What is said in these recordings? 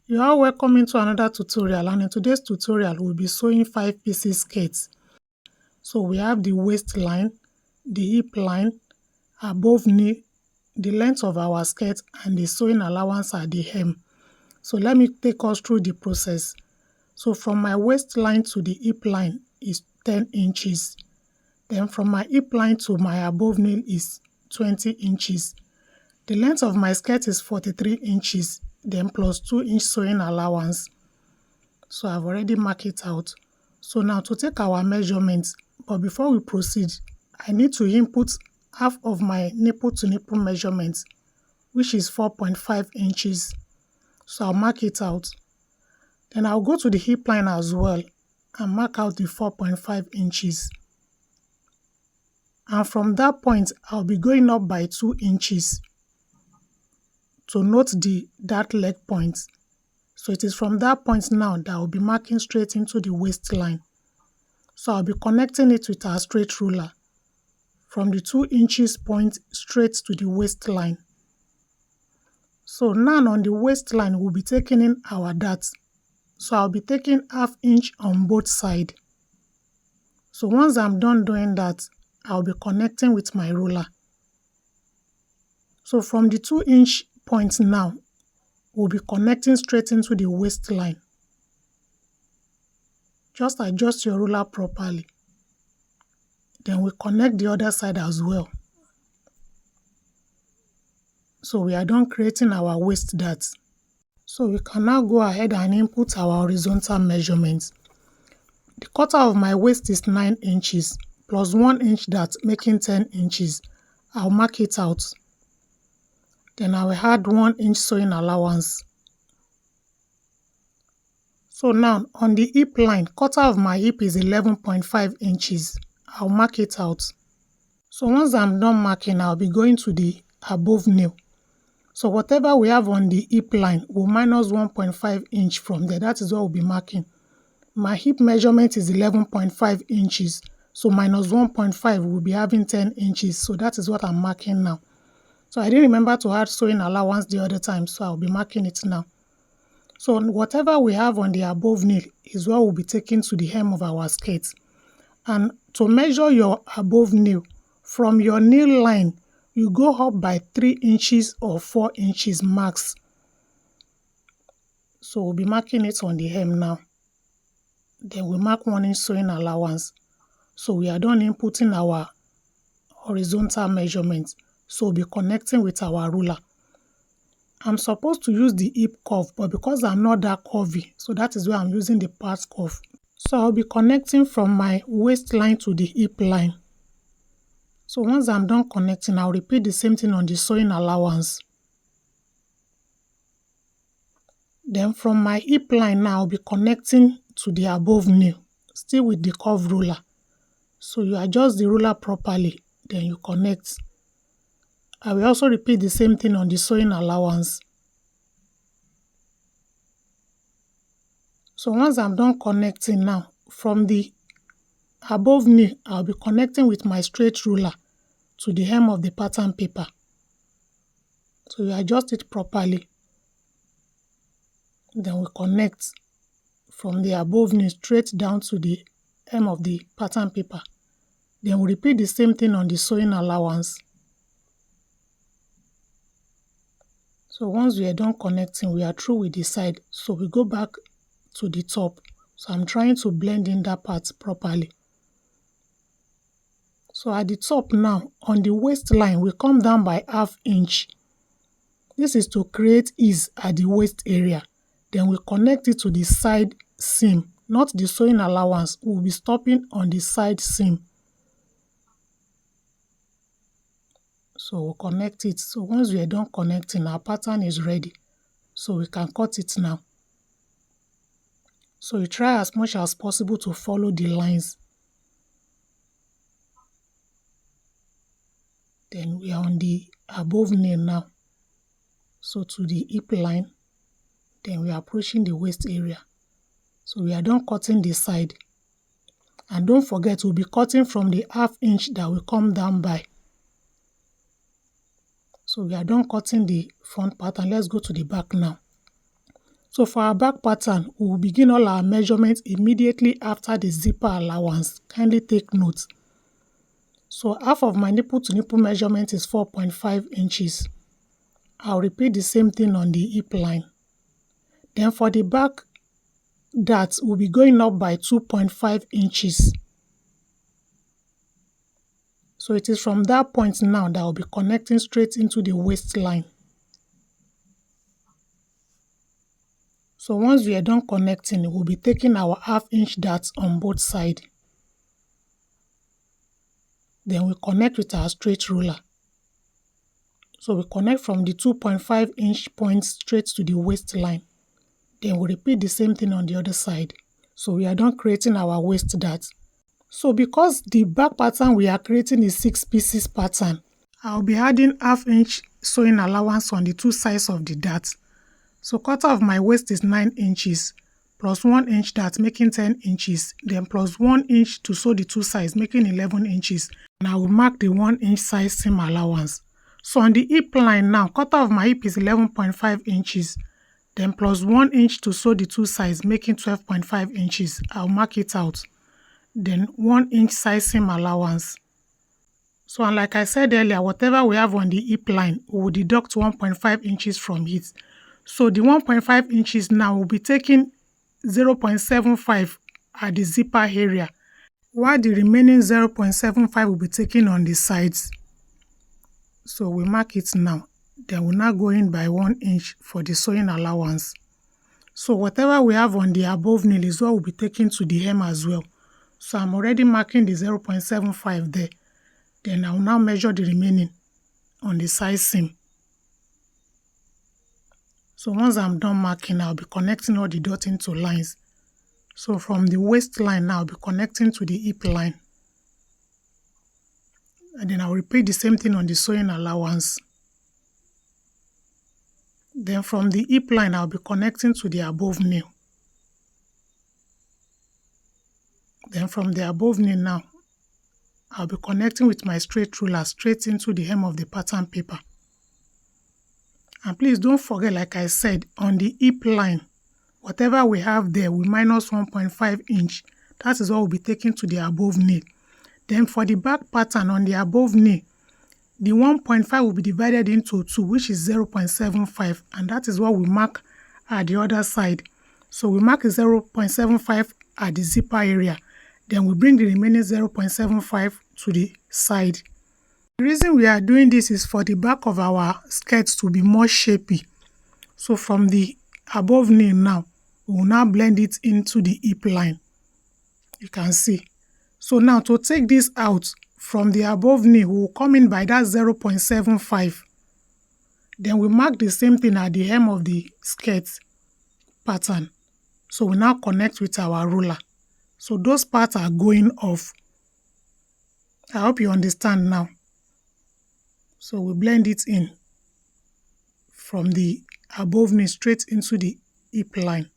You are welcome into another tutorial, and in today's tutorial we'll be sewing 5 pieces skirts. So we have the waistline, the hip line, above knee, the length of our skirt, and the sewing allowance at the hem. So let me take us through the process. So from my waistline to the hip line is 10 inches. Then from my hip line to my above knee is 20 inches. The length of my skirt is 43 inches, then plus 2-inch sewing allowance. So I've already marked it out. So now to take our measurements, but before we proceed, I need to input half of my nipple to nipple measurement, which is 4.5 inches. So I'll mark it out. Then I'll go to the hip line as well and mark out the 4.5 inches. And from that point, I'll be going up by 2 inches to note that leg point. So it is from that point now that I'll be marking straight into the waistline. So I'll be connecting it with our straight ruler from the 2 inches point straight to the waistline. So now on the waistline, we'll be taking in our dart. So I'll be taking ½ inch on both sides. So once I'm done doing that, I'll be connecting with my ruler. So from the 2-inch point now, we'll be connecting straight into the waistline. Just adjust your ruler properly. Then we connect the other side as well. So we are done creating our waist dart. So we can now go ahead and input our horizontal measurements. The quarter of my waist is 9 inches plus 1 inch dart, making 10 inches. I'll mark it out. Then I will add 1 inch sewing allowance. So now on the hip line, quarter of my hip is 11.5 inches. I'll mark it out. So once I'm done marking, I'll be going to the above knee. So whatever we have on the hip line, we'll minus 1.5 inch from there. That is what we'll be marking. My hip measurement is 11.5 inches. So minus 1.5, we'll be having 10 inches. So that is what I'm marking now. So I didn't remember to add sewing allowance the other time, so I'll be marking it now. So whatever we have on the above knee is what we'll be taking to the hem of our skirt. And to measure your above knee, from your knee line, you go up by 3 inches or 4 inches max. So we'll be marking it on the hem now. Then we mark 1 inch sewing allowance. So we are done inputting our horizontal measurements. So we'll be connecting with our ruler. I'm supposed to use the hip curve, but because I'm not that curvy, so that is why I'm using the part curve. So I'll be connecting from my waistline to the hip line. So once I'm done connecting, I'll repeat the same thing on the sewing allowance. Then from my hip line now, I'll be connecting to the above knee, still with the curve ruler. So you adjust the ruler properly, then you connect. I will also repeat the same thing on the sewing allowance. So once I'm done connecting now, from the above knee, I'll be connecting with my straight ruler to the hem of the pattern paper. So you adjust it properly. Then we connect from the above knee straight down to the hem of the pattern paper. Then we repeat the same thing on the sewing allowance. So once we are done connecting, we are through with the side. So we go back to the top. So I'm trying to blend in that part properly. So at the top now, on the waistline, we come down by ½ inch. This is to create ease at the waist area. Then we connect it to the side seam, not the sewing allowance. We'll be stopping on the side seam. So we'll connect it. So once we are done connecting, our pattern is ready. So we can cut it now. So you try as much as possible to follow the lines. Then we are on the above knee now. So to the hip line, then we are approaching the waist area. So we are done cutting the side. And don't forget, we'll be cutting from the ½ inch that will come down by. So we are done cutting the front part, and let's go to the back now. So for our back pattern, we will begin all our measurements immediately after the zipper allowance. Kindly take note. So half of my nipple to nipple measurement is 4.5 inches. I'll repeat the same thing on the hip line. Then for the back dart, we'll be going up by 2.5 inches. So it is from that point now that I'll be connecting straight into the waistline. So once we are done connecting, we'll be taking our half-inch dart on both sides. Then we connect with our straight ruler. So we connect from the 2.5 inch point straight to the waistline. Then we repeat the same thing on the other side. So we are done creating our waist dart. So because the back pattern we are creating is 6 pieces pattern, I'll be adding half-inch sewing allowance on the two sides of the dart. So quarter of my waist is 9 inches, plus 1 inch dart making 10 inches, then plus 1 inch to sew the two sides making 11 inches. And I will mark the 1 inch size seam allowance. So on the hip line now, quarter of my hip is 11.5 inches, then plus 1 inch to sew the two sides making 12.5 inches. I'll mark it out. Then 1 inch size seam allowance. So and like I said earlier, whatever we have on the hip line, we will deduct 1.5 inches from it. So the 1.5 inches now will be taking 0.75 at the zipper area, while the remaining 0.75 will be taken on the sides. So we mark it now. Then we'll now go in by 1 inch for the sewing allowance. So whatever we have on the above nail is what will be taken to the hem as well. So I'm already marking the 0.75 there. Then I will now measure the remaining on the side seam. So once I'm done marking, I'll be connecting all the dots into lines. So from the waistline now, I'll be connecting to the hip line. And then I'll repeat the same thing on the sewing allowance. Then from the hip line, I'll be connecting to the above nail. Then from the above nail now, I'll be connecting with my straight ruler straight into the hem of the pattern paper. And please don't forget, like I said, on the hip line, whatever we have there, we minus 1.5 inch. That is what will be taken to the above nail. Then for the back pattern on the above nail, the 1.5 will be divided into 2, which is 0.75, and that is what we mark at the other side. So we mark 0.75 at the zipper area. Then we bring the remaining 0.75 to the side. The reason we are doing this is for the back of our skirts to be more shapy. So from the above nail now, we will now blend it into the hip line. You can see. So now to take this out from the above knee, we will come in by that 0.75. Then we mark the same thing at the hem of the skirt pattern. So we now connect with our ruler. So those parts are going off. I hope you understand now. So we blend it in from the above knee straight into the hip line.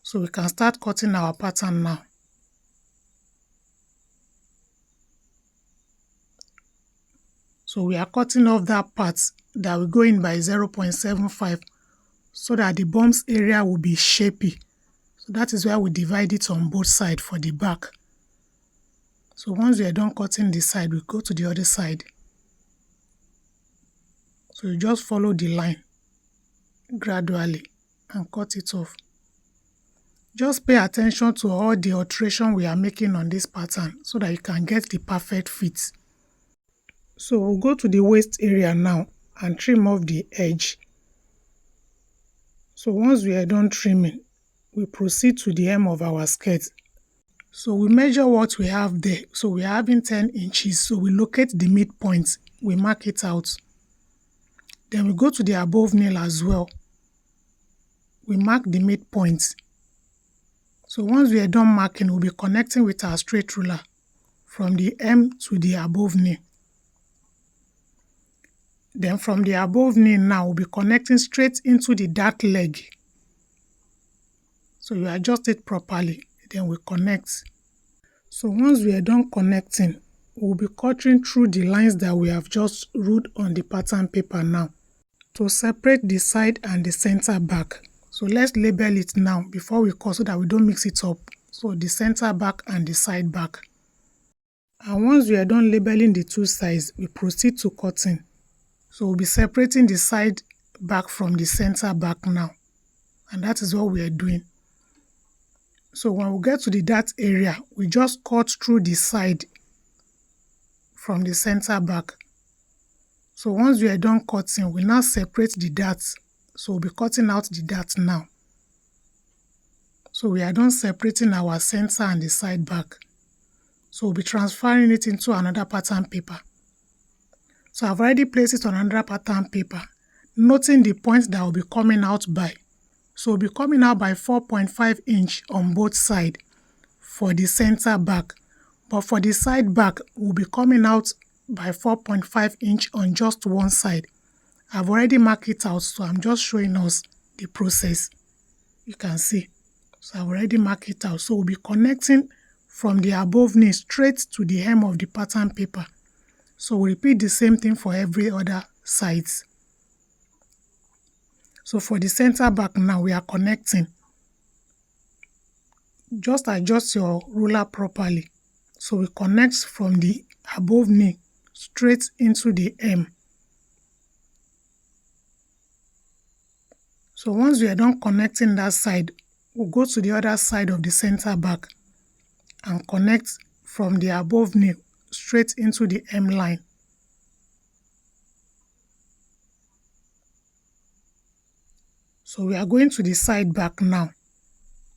So we can start cutting our pattern now. So we are cutting off that part that will go in by 0.75 so that the bumps area will be shapy. So that is why we divide it on both sides for the back. So once we are done cutting the side, we go to the other side. So you just follow the line gradually and cut it off. Just pay attention to all the alteration we are making on this pattern so that you can get the perfect fit. So we'll go to the waist area now and trim off the edge. So once we are done trimming, we proceed to the hem of our skirt. So we measure what we have there. So we are having 10 inches. So we locate the midpoint. We mark it out. Then we go to the above nail as well. We mark the midpoint. So once we are done marking, we'll be connecting with our straight ruler from the hem to the above nail. Then from the above nail now, we'll be connecting straight into the dart leg. So you adjust it properly, then we connect. So once we are done connecting, we'll be cutting through the lines that we have just ruled on the pattern paper now. to separate the side and the center back. So let's label it now before we cut so that we don't mix it up. So the center back and the side back. And once we are done labeling the two sides, we proceed to cutting. So we'll be separating the side back from the center back now. And that is what we are doing. So when we get to the dart area, we just cut through the side from the center back. So once we are done cutting, we now separate the darts. So we'll be cutting out the dart now. So we are done separating our center and the side back. So we'll be transferring it into another pattern paper. So I've already placed it on another pattern paper, noting the point that will be coming out by. So we'll be coming out by 4.5 inch on both sides for the center back. But for the side back, we'll be coming out by 4.5 inch on just one side. I've already marked it out, so I'm just showing us the process. You can see. So I've already marked it out. So we'll be connecting from the above knee straight to the hem of the pattern paper. So we'll repeat the same thing for every other sides. So for the center back now, we are connecting. Just adjust your ruler properly. So we connect from the above knee straight into the hem. So once we are done connecting that side, we'll go to the other side of the center back and connect from the above knee straight into the hem line. So we are going to the side back now.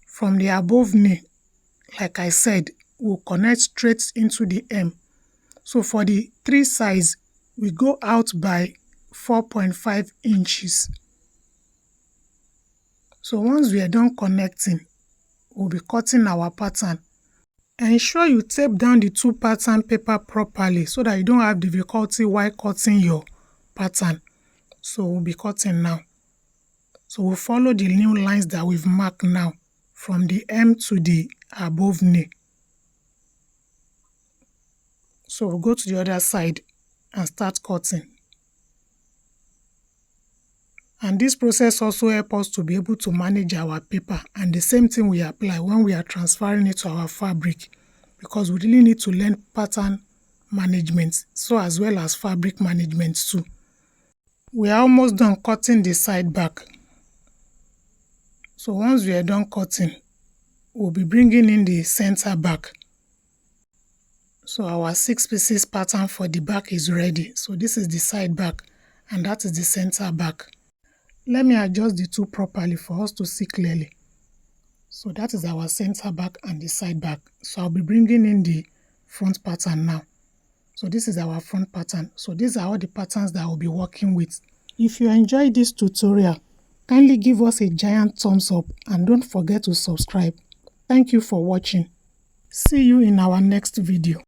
From the above knee, like I said, we'll connect straight into the hem. So for the three sides, we go out by 4.5 inches. So once we are done connecting, we'll be cutting our pattern. Ensure you tape down the two pattern paper properly so that you don't have difficulty while cutting your pattern. So we'll be cutting now. So we'll follow the new lines that we've marked now from the hem to the above knee. So we'll go to the other side and start cutting. And this process also helps us to be able to manage our paper, and the same thing we apply when we are transferring it to our fabric, because we really need to learn pattern management, so as well as fabric management too. We are almost done cutting the side back. So once we are done cutting, we'll be bringing in the center back. So our 6 pieces pattern for the back is ready. So this is the side back and that is the center back. Let me adjust the two properly for us to see clearly. So that is our center back and the side back. So I'll be bringing in the front pattern now. So this is our front pattern. So these are all the patterns that I'll be working with. If you enjoyed this tutorial, kindly give us a giant thumbs up and don't forget to subscribe. Thank you for watching. See you in our next video.